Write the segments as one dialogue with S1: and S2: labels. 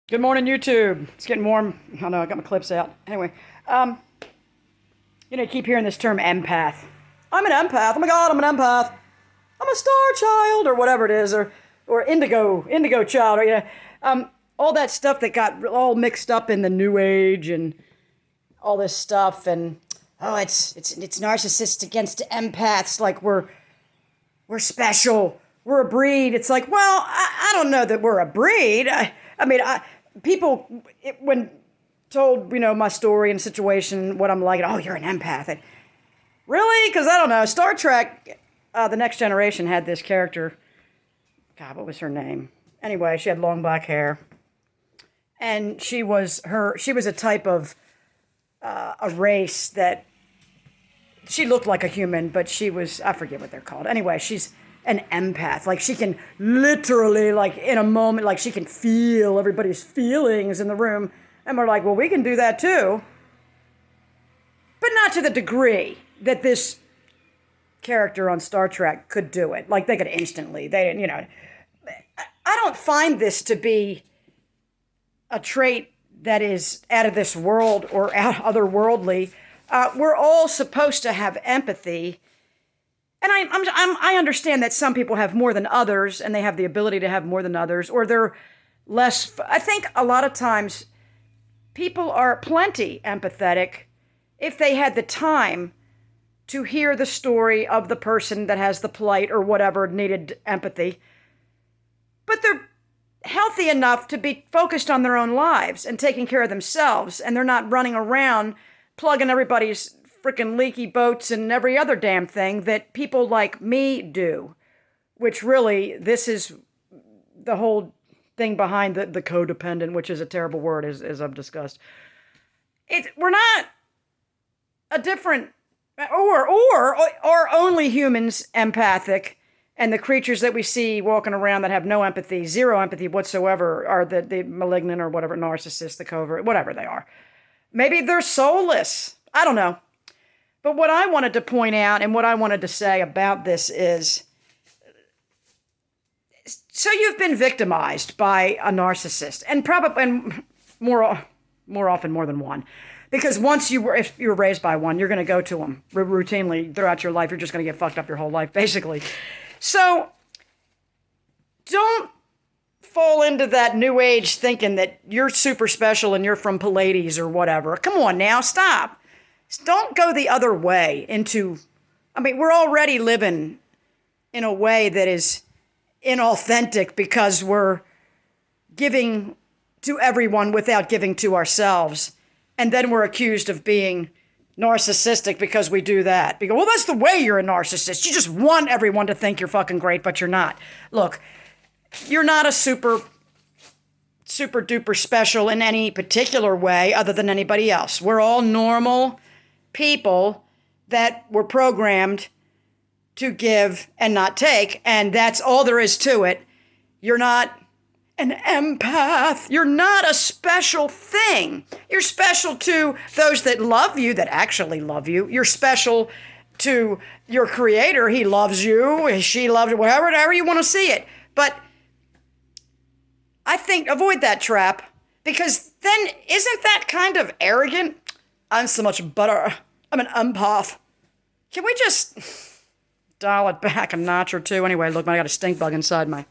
S1: Good morning, YouTube. It's getting warm. Oh no, I got my clips out. Anyway, um, you keep hearing this term empath. I'm an empath. Oh my God, I'm an empath. I'm a star child, or whatever it is, or indigo child, or all that stuff that got all mixed up in the New Age and all this stuff, and oh, it's narcissists against empaths, like we're special. We're a breed. It's like, well, I don't know that we're a breed. People, when told, my story and situation, what I'm like, oh, you're an empath. And, really? Because I don't know. Star Trek, The Next Generation had this character. God, what was her name? Anyway, she had long black hair. And she was a type of a race that she looked like a human, but she was, I forget what they're called. Anyway, she's an empath. Like, she can literally, like, in a moment, like, she can feel everybody's feelings in the room. And we're like, well, we can do that too. But not to the degree that this character on Star Trek could do it. Like, they could instantly. They didn't, I don't find this to be a trait that is out of this world or otherworldly. We're all supposed to have empathy. And I understand that some people have more than others, and they have the ability to have more than others, or they're less. I think a lot of times people are plenty empathetic if they had the time to hear the story of the person that has the plight or whatever needed empathy. But they're healthy enough to be focused on their own lives and taking care of themselves, and they're not running around plugging everybody's freaking leaky boats and every other damn thing that people like me do. Which really, this is the whole thing behind the codependent, which is a terrible word, as I've discussed. We're not a different, or only humans empathic, and the creatures that we see walking around that have no empathy, zero empathy whatsoever, are the malignant or whatever, narcissist, the covert, whatever they are. Maybe they're soulless. I don't know. But what I wanted to point out and what I wanted to say about this is, so you've been victimized by a narcissist, and probably, and more often more than one. Because if you were raised by one, you're going to go to them routinely throughout your life. You're just going to get fucked up your whole life, basically. So don't fall into that new age thinking that you're super special and you're from Pallades or whatever. Come on now, stop. Don't go the other way we're already living in a way that is inauthentic because we're giving to everyone without giving to ourselves. And then we're accused of being narcissistic because we do that. Because, well, that's the way you're a narcissist. You just want everyone to think you're fucking great, but you're not. Look, you're not a super duper special in any particular way other than anybody else. We're all normal people that were programmed to give and not take, and that's all there is to it. You're not an empath. You're not a special thing. You're special to those that love you, that actually love you. You're special to your creator. He loves you. She loves you. However you want to see it. But I think avoid that trap, because then isn't that kind of arrogant? I'm so much better. I'm an empath. Can we just dial it back a notch or two? Anyway, look, I got a stink bug inside my...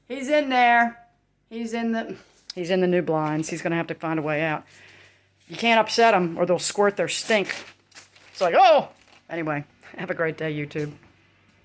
S1: He's in there. He's in the new blinds. He's going to have to find a way out. You can't upset them or they'll squirt their stink. It's like, oh! Anyway, have a great day, YouTube.